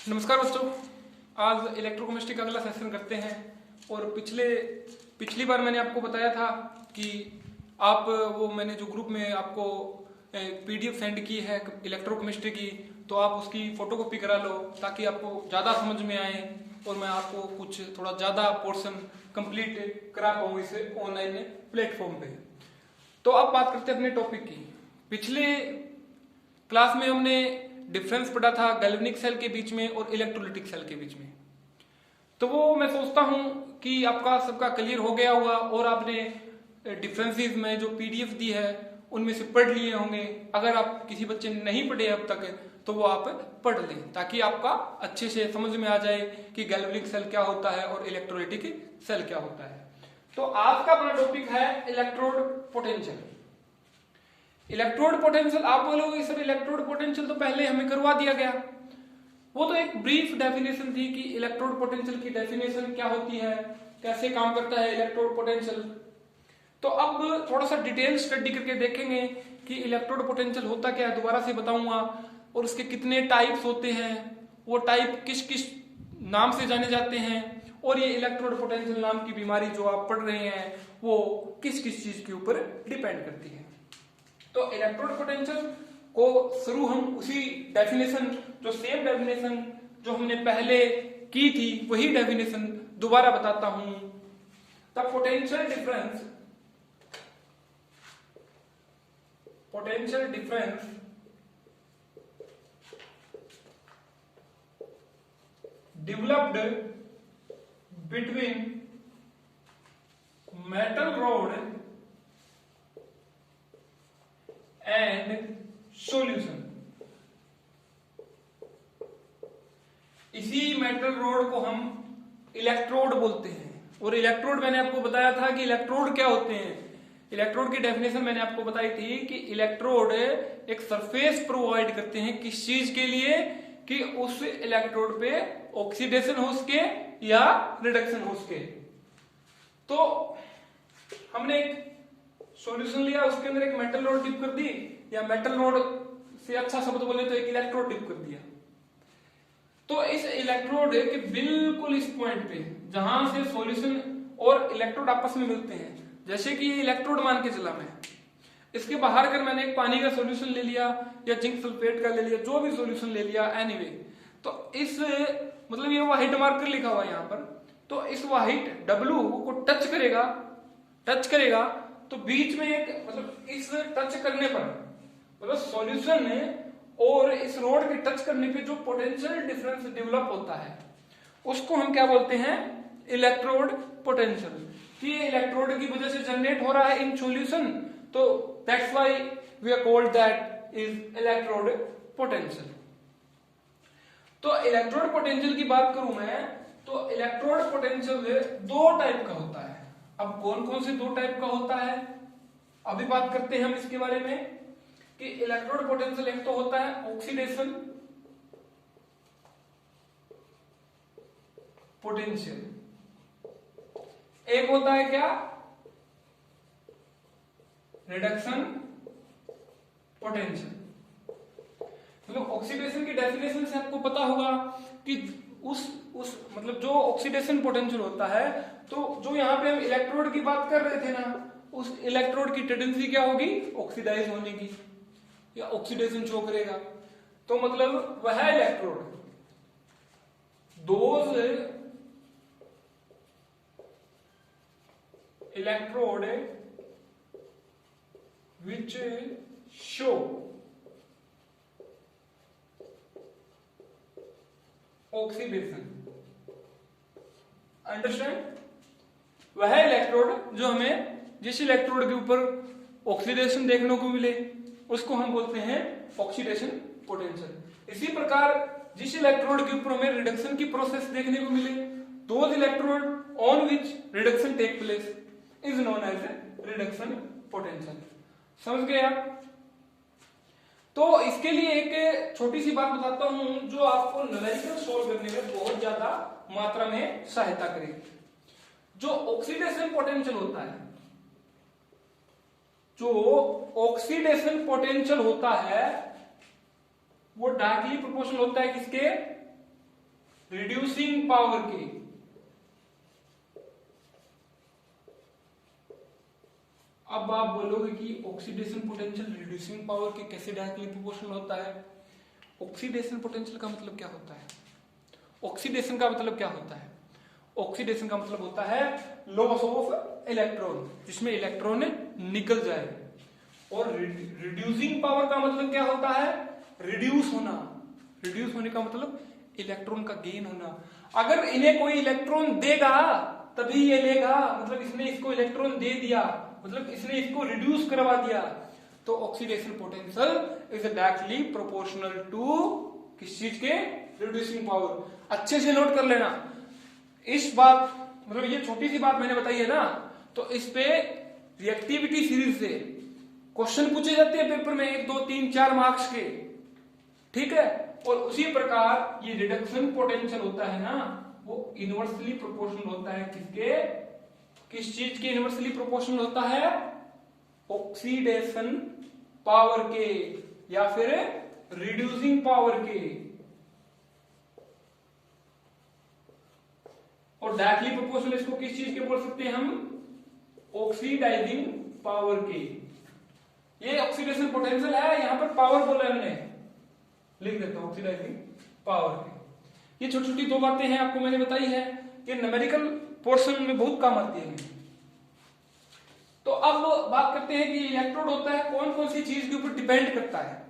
नमस्कार बच्चों। आज इलेक्ट्रोकेमिस्ट्री का अगला सेशन करते हैं। और पिछली बार मैंने आपको बताया था कि आप वो मैंने जो ग्रुप में आपको पीडीएफ सेंड की है इलेक्ट्रोकेमिस्ट्री की, तो आप उसकी फोटोकॉपी करा लो ताकि आपको ज़्यादा समझ में आए और मैं आपको कुछ थोड़ा ज़्यादा पोर्शन कंप्लीट करा पाऊँ इस ऑनलाइन प्लेटफॉर्म पे। तो अब बात करते हैं अपने टॉपिक की। पिछले क्लास में हमने डिफरेंस पढ़ा था गैल्वेनिक सेल के बीच में और इलेक्ट्रोलिटिक सेल के बीच में। तो वो मैं सोचता हूं कि आपका सबका क्लियर हो गया होगा और आपने डिफरेंसेस में जो पीडीएफ दी है उनमें से पढ़ लिए होंगे। अगर आप किसी बच्चे ने नहीं पढ़े अब तक तो वो आप पढ़ लें ताकि आपका अच्छे से समझ में आ जाए कि गैल्वेनिक सेल क्या होता है और इलेक्ट्रोलिटिक सेल क्या होता है। तो आज का अपना टॉपिक है इलेक्ट्रोड पोटेंशियल। इलेक्ट्रोड पोटेंशियल आप बोलोगे सर इलेक्ट्रोड पोटेंशियल तो पहले हमें करवा दिया गया। वो तो एक ब्रीफ डेफिनेशन थी कि इलेक्ट्रोड पोटेंशियल की डेफिनेशन क्या होती है, कैसे काम करता है इलेक्ट्रोड पोटेंशियल। तो अब थोड़ा सा डिटेल स्टडी करके देखेंगे कि इलेक्ट्रोड पोटेंशियल होता क्या है, दोबारा से बताऊंगा। और उसके कितने टाइप्स होते हैं, वो टाइप किस किस नाम से जाने जाते हैं, और ये इलेक्ट्रोड पोटेंशियल नाम की बीमारी जो आप पढ़ रहे हैं वो किस किस चीज के ऊपर डिपेंड करती है। तो इलेक्ट्रोड पोटेंशियल को शुरू हम उसी डेफिनेशन जो सेम डेफिनेशन जो हमने पहले की थी वही डेफिनेशन दोबारा बताता हूं। The potential difference developed between metal rod and solution। इसी मेटल रोड को हम इलेक्ट्रोड बोलते हैं। और इलेक्ट्रोड मैंने आपको बताया था कि इलेक्ट्रोड क्या होते हैं। इलेक्ट्रोड की डेफिनेशन मैंने आपको बताई थी कि इलेक्ट्रोड एक सरफेस प्रोवाइड करते हैं किस चीज के लिए, कि उस इलेक्ट्रोड पे ऑक्सीडेशन हो सके या रिडक्शन हो सके। तो हमने एक सॉल्यूशन लिया, उसके अंदर एक मेटल रोड डिप कर दी, या मेटल रोड से अच्छा शब्द बोले तो एक इलेक्ट्रोड डिप कर दिया। तो इस इलेक्ट्रोड के बिल्कुल इस पॉइंट पे जहां से सॉल्यूशन और इलेक्ट्रोड आपस में मिलते हैं, जैसे कि ये इलेक्ट्रोड मान के चला मैं, इसके बाहर अगर मैंने एक पानी का सॉल्यूशन ले लिया या जिंक सल्फेट का ले लिया, जो भी सॉल्यूशन ले लिया एनीवे, तो इस मतलब ये व्हाइट मार्कर लिखा हुआ है यहाँ पर, तो इस व्हाइट डब्लू को टच करेगा तो बीच में एक मतलब इस टच करने पर मतलब सॉल्यूशन और इस रोड के टच करने पे जो पोटेंशियल डिफरेंस डेवलप होता है उसको हम क्या बोलते हैं, इलेक्ट्रोड पोटेंशियल। कि इलेक्ट्रोड की वजह से जनरेट हो रहा है इन सॉल्यूशन, तो that's why we are called that is electrode potential. तो इलेक्ट्रोड पोटेंशियल की बात करूं मैं तो इलेक्ट्रोड पोटेंशियल दो टाइप का होता है। अब कौन कौन से दो टाइप का होता है अभी बात करते हैं हम इसके बारे में। कि इलेक्ट्रोड पोटेंशियल एक तो होता है ऑक्सीडेशन पोटेंशियल, एक होता है क्या, रिडक्शन पोटेंशियल। मतलब ऑक्सीडेशन की डेफिनेशन से आपको पता होगा कि उस मतलब जो ऑक्सीडेशन पोटेंशियल होता है, तो जो यहां पे हम इलेक्ट्रोड की बात कर रहे थे ना, उस इलेक्ट्रोड की टेंडेंसी क्या होगी, ऑक्सीडाइज होने की या ऑक्सीडेशन शो करेगा। तो मतलब वह electrode those electrode which show oxidation, understand. वह इलेक्ट्रोड जो हमें जिस इलेक्ट्रोड के ऊपर ऑक्सीडेशन देखने को मिले उसको हम बोलते हैं ऑक्सीडेशन पोटेंशियल। इसी प्रकार जिस इलेक्ट्रोड के ऊपर हमें रिडक्शन की प्रोसेस देखने को मिले, those electrode on which reduction take place is known as reduction potential. समझ गए आप। तो इसके लिए एक छोटी सी बात बताता हूं जो आपको न्यूमेरिकल सोल्व करने में बहुत ज्यादा मात्रा में सहायता करेगी। जो ऑक्सीडेशन पोटेंशियल होता है, जो ऑक्सीडेशन पोटेंशियल होता है वो डायरेक्टली प्रोपोर्शनल होता है किसके, रिड्यूसिंग पावर के, अब आप बोलोगे कि ऑक्सीडेशन पोटेंशियल रिड्यूसिंग पावर के कैसे डायरेक्टली प्रोपोर्शनल होता है। ऑक्सीडेशन पोटेंशियल का मतलब क्या होता है? ऑक्सीडेशन का मतलब क्या होता है? ऑक्सीडेशन का मतलब होता है लॉस ऑफ इलेक्ट्रॉन, जिसमें इलेक्ट्रॉन निकल जाए। और रिड्यूसिंग पावर का मतलब क्या होता है? रिड्यूस होना। रिड्यूस होने का मतलब इलेक्ट्रॉन का गेन होना। अगर इन्हें कोई इलेक्ट्रॉन देगा तभी ये लेगा, मतलब इसने इसको इलेक्ट्रॉन दे दिया, मतलब इसने इसको रिड्यूस करवा दिया, तो oxidation potential is directly proportional to किस चीज के? Reducing power. अच्छे से नोट कर लेना इस बात, मतलब ये छोटी सी बात मैंने बताई है ना, तो इस पे रिएक्टिविटी सीरीज से क्वेश्चन पूछे जाते हैं पेपर में 1 2 3 4 मार्क्स के, ठीक है। और उसी प्रकार ये रिडक्शन पोटेंशियल होता है ना, वो इनवर्सली प्रोपोर्शनल होता है किसके? किस चीज के इनवर्सली प्रोपोर्शनल होता है? ऑक्सीडेशन पावर के या फिर रिड्यूसिंग पावर के। और डायरेक्टली प्रोपोर्शनल इसको किस चीज के बोल सकते हैं हम? ऑक्सीडाइजिंग पावर के। ये ऑक्सीडेशन पोटेंशियल है, यहां पर पावर बोला है हमने, लिख देता हूं ऑक्सीडाइजिंग पावर के। ये छोटी छोटी 2 बातें हैं आपको मैंने बताई है, ये न्यूमेरिकल पोर्शन में बहुत काम आती है। तो अब बात करते हैं कि इलेक्ट्रोड होता है कौन कौन सी चीज के ऊपर डिपेंड करता है।